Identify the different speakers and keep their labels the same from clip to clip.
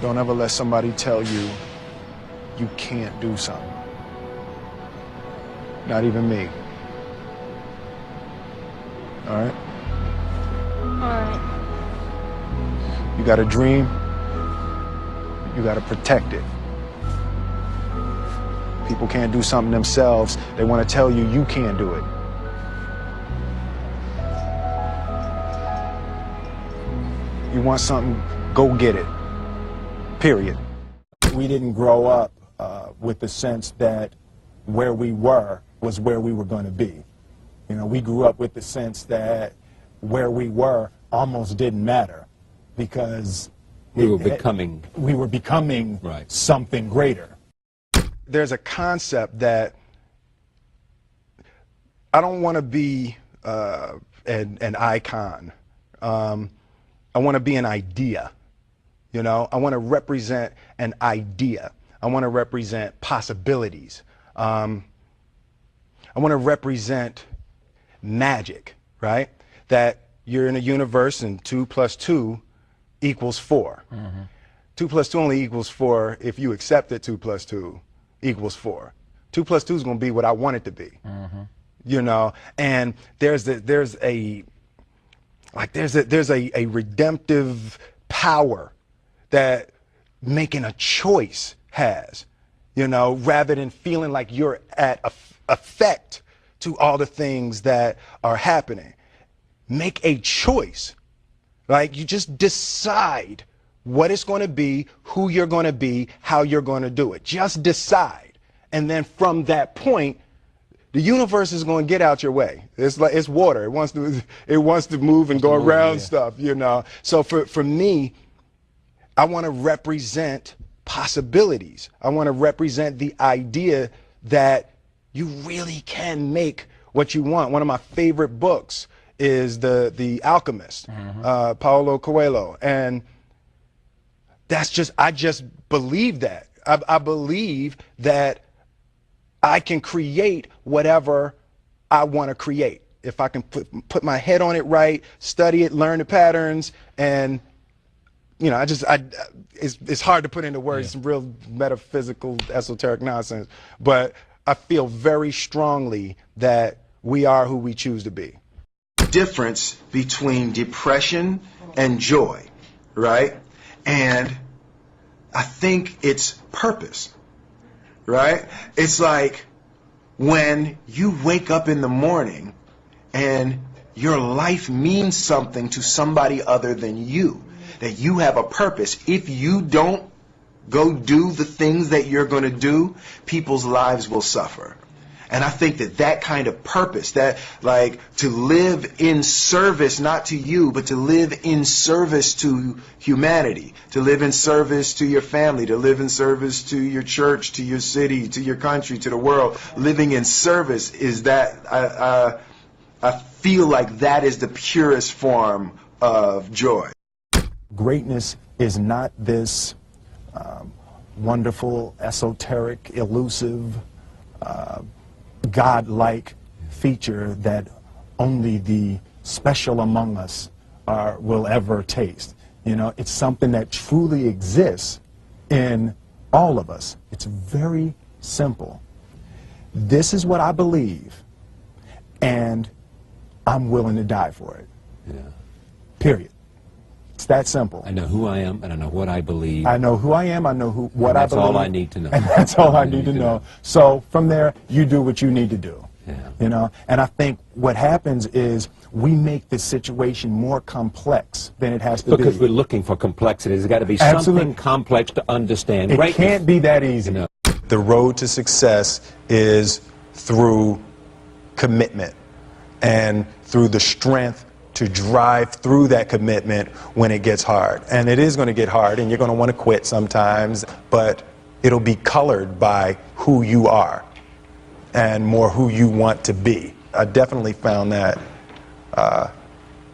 Speaker 1: Don't ever let somebody tell you you can't do something. Not even me. All right?
Speaker 2: All right.
Speaker 1: You got a dream, you got to protect it. People can't do something themselves. They want to tell you you can't do it. You want something, go get it. Period. We didn't grow up with the sense that where we were was where we were going to be. You know, we grew up with the sense that where we were almost didn't matter because
Speaker 3: we were becoming
Speaker 1: right. Something greater. There's a concept that I don't want to be an icon. I want to be an idea. You know, I want to represent an idea. I want to represent possibilities. I want to represent magic, right? That you're in a universe and 2 + 2 = 4. 2 + 2 only equals 4 if you accept that 2 + 2 = 4. 2 + 2 is going to be what I want it to be. You know, and there's a redemptive power that making a choice has, you know, rather than feeling like you're at effect to all the things that are happening. Make a choice. Like, you just decide what it's going to be, who you're going to be, how you're going to do it. Just decide. And then from that point, the universe is going to get out your way. It's like, it's water. It wants to move and go around stuff, you know. So for me, I want to represent possibilities. I want to represent the idea that you really can make what you want. One of my favorite books is The Alchemist, Paulo Coelho. And I just believe that. I believe that I can create whatever I want to create. If I can put my head on it right, study it, learn the patterns, and you know, it's hard to put into words, some real metaphysical, esoteric nonsense, but I feel very strongly that we are who we choose to be.
Speaker 4: Difference between depression and joy, right? And I think it's purpose, right? It's like when you wake up in the morning and your life means something to somebody other than you, that you have a purpose. If you don't go do the things that you're going to do, people's lives will suffer. And I think that kind of purpose, that like to live in service, not to you, but to live in service to humanity, to live in service to your family, to live in service to your church, to your city, to your country, to the world. Living in service is that, I feel like that is the purest form of joy.
Speaker 1: Greatness is not this wonderful, esoteric, elusive, God-like feature that only the special among us will ever taste. You know, it's something that truly exists in all of us. It's very simple. This is what I believe, and I'm willing to die for it.
Speaker 3: Yeah.
Speaker 1: Period. It's that simple.
Speaker 3: I know who I am, and I know what I believe.
Speaker 1: I know who I am, I know what I believe.
Speaker 3: That's all I need to know.
Speaker 1: And that's all I need to know. So from there, you do what you need to do.
Speaker 3: Yeah.
Speaker 1: You know, and I think what happens is we make the situation more complex than it has to be.
Speaker 3: Because we're looking for complexity. There's got to be something complex to understand.
Speaker 1: It can't be that easy.
Speaker 3: You know.
Speaker 1: The road to success is through commitment and through the strength to drive through that commitment when it gets hard. And it is going to get hard, and you're going to want to quit sometimes, but it'll be colored by who you are and more who you want to be. I definitely found that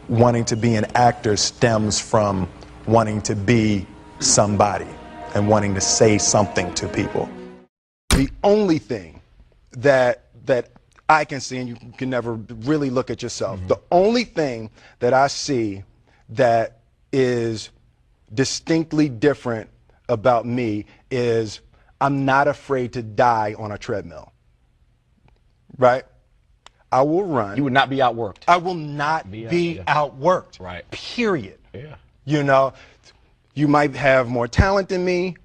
Speaker 1: wanting to be an actor stems from wanting to be somebody and wanting to say something to people. The only thing that I can see, and you can never really look at yourself, the only thing that I see that is distinctly different about me is I'm not afraid to die on a treadmill. Right? I will run.
Speaker 5: You would not be outworked.
Speaker 1: I will not be outworked.
Speaker 5: Right.
Speaker 1: Period.
Speaker 5: Yeah.
Speaker 1: You know, you might have more talent than me.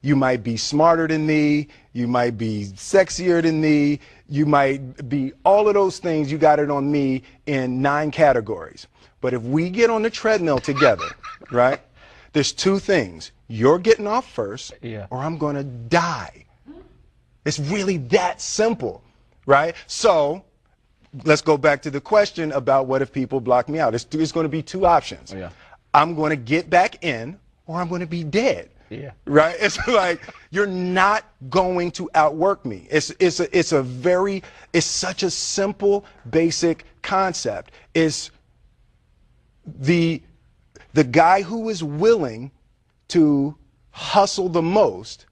Speaker 1: You might be smarter than me. You might be sexier than me. You might be all of those things. You got it on me in 9 categories. But if we get on the treadmill together, right, there's 2 things. You're getting off first, or I'm going to die. It's really that simple, right? So let's go back to the question about what if people block me out. It's going to be 2 options. I'm going to get back in, or I'm going to be dead. Right? It's like you're not going to outwork me. It's such a simple, basic concept. It's the guy who is willing to hustle the most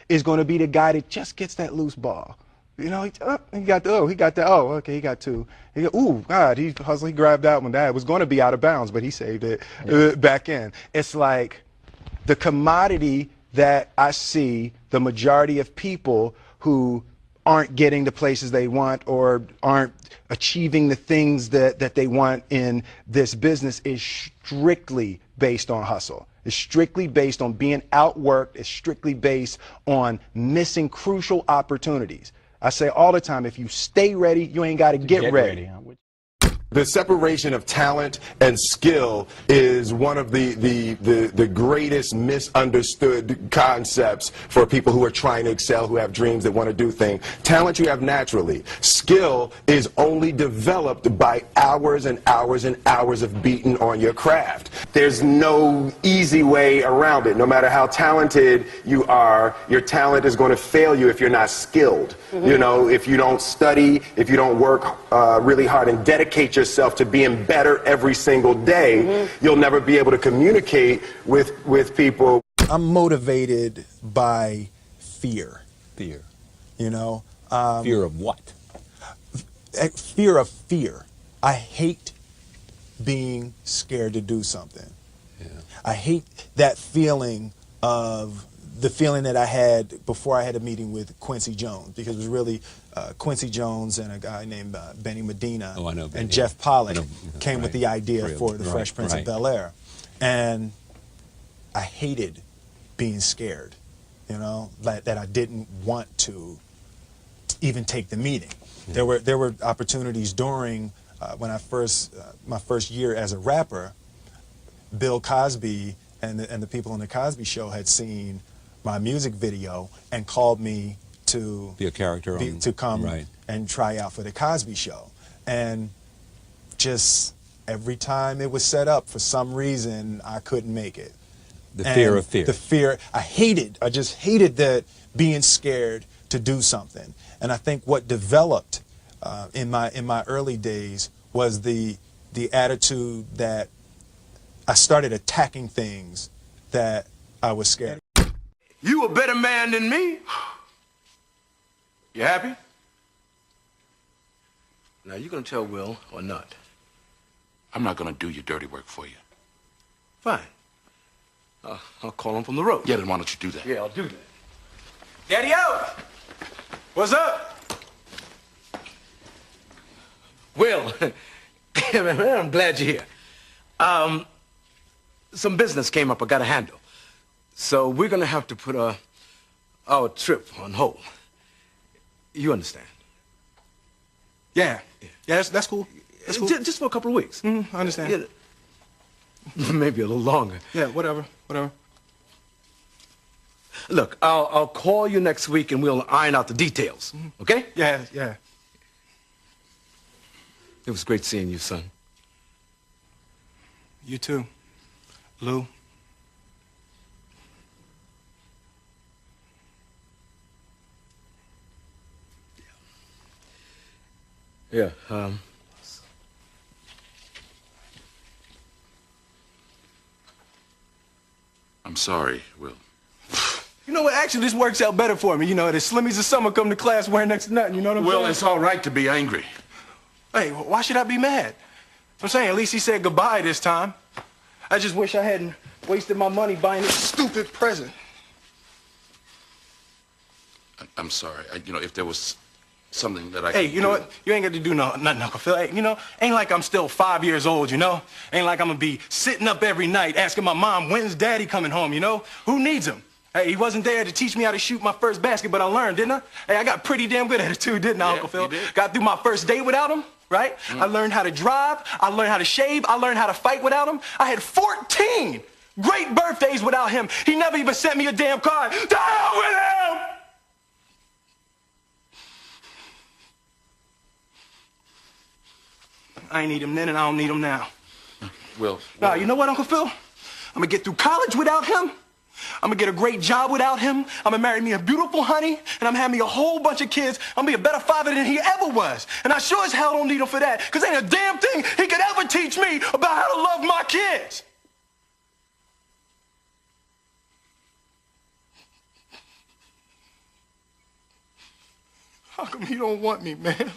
Speaker 1: is going to be the guy that just gets that loose ball. You know, he got 2. Ooh, God, he hustled, he grabbed that one. That was going to be out of bounds, but he saved it back in. It's like the commodity that I see the majority of people who aren't getting the places they want or aren't achieving the things that they want in this business is strictly based on hustle. It's strictly based on being outworked. It's strictly based on missing crucial opportunities. I say all the time, if you stay ready, you ain't got to get ready.
Speaker 6: The separation of talent and skill is one of the greatest misunderstood concepts for people who are trying to excel, who have dreams that want to do things. Talent you have naturally. Skill is only developed by hours and hours and hours of beating on your craft. There's no easy way around it. No matter how talented you are, your talent is going to fail you if you're not skilled. You know, if you don't study, if you don't work really hard and dedicate yourself to being better every single day, you'll never be able to communicate with people.
Speaker 1: I'm motivated by fear.
Speaker 3: Fear.
Speaker 1: You know?
Speaker 3: Fear of what?
Speaker 1: Fear of fear. I hate being scared to do something. I hate that feeling of the feeling that I had before I had a meeting with Quincy Jones, because it was really Quincy Jones and a guy named Benny Medina and Jeff Pollock came with the idea for the Fresh Prince of Bel-Air. And I hated being scared, you know, that I didn't want to even take the meeting. There were opportunities during when I my first year as a rapper. Bill Cosby and the people on the Cosby Show had seen my music video and called me to
Speaker 3: be a character
Speaker 1: to come and try out for the Cosby Show. And just every time it was set up, for some reason I couldn't make it.
Speaker 3: The fear of fear.
Speaker 1: The fear. I just hated that, being scared to do something. And I think what developed in my early days was the attitude that I started attacking things that I was scared.
Speaker 7: You a better man than me. You happy? Now, you gonna tell Will or not?
Speaker 8: I'm not gonna do your dirty work for you.
Speaker 7: Fine. I'll call him from the road.
Speaker 8: Yeah, then why don't you do that?
Speaker 7: Yeah, I'll do that. Daddy-o! What's up? Will, I'm glad you're here. Some business came up I gotta handle. So we're gonna have to put our trip on hold. You understand?
Speaker 9: Yeah, that's cool. That's cool.
Speaker 7: Just for a couple of weeks.
Speaker 9: I understand.
Speaker 7: Yeah. Maybe a little longer.
Speaker 9: Yeah, whatever.
Speaker 7: Look, I'll call you next week and we'll iron out the details. Okay?
Speaker 9: Yeah.
Speaker 7: It was great seeing you, son.
Speaker 9: You too, Lou.
Speaker 7: Yeah,
Speaker 8: I'm sorry, Will.
Speaker 9: You know what? Actually, this works out better for me. You know, the Slimmies of summer come to class wearing next to nothing. You know what I'm saying?
Speaker 8: Will, it's all right to be angry.
Speaker 9: Hey, why should I be mad? I'm saying at least he said goodbye this time. I just wish I hadn't wasted my money buying this stupid present.
Speaker 8: I'm sorry. If there was something that I
Speaker 9: Hey,
Speaker 8: could
Speaker 9: you know
Speaker 8: do.
Speaker 9: what? You ain't got to do nothing, Uncle Phil. Hey, ain't like I'm still 5 years old, Ain't like I'm gonna be sitting up every night asking my mom, when's Daddy coming home, Who needs him? Hey, he wasn't there to teach me how to shoot my first basket, but I learned, didn't I? Hey, I got pretty damn good at it too, didn't I,
Speaker 8: Yeah,
Speaker 9: Uncle Phil?
Speaker 8: you did.
Speaker 9: Got through my first date without him, right? I learned how to drive. I learned how to shave. I learned how to fight without him. I had 14 great birthdays without him. He never even sent me a damn card. To hell with him! I ain't need him then, and I don't need him now.
Speaker 8: Will.
Speaker 9: Now, you know what, Uncle Phil? I'm gonna get through college without him. I'm gonna get a great job without him. I'm gonna marry me a beautiful honey, and I'm gonna have me a whole bunch of kids. I'm gonna be a better father than he ever was. And I sure as hell don't need him for that, because ain't a damn thing he could ever teach me about how to love my kids. How come he don't want me, man?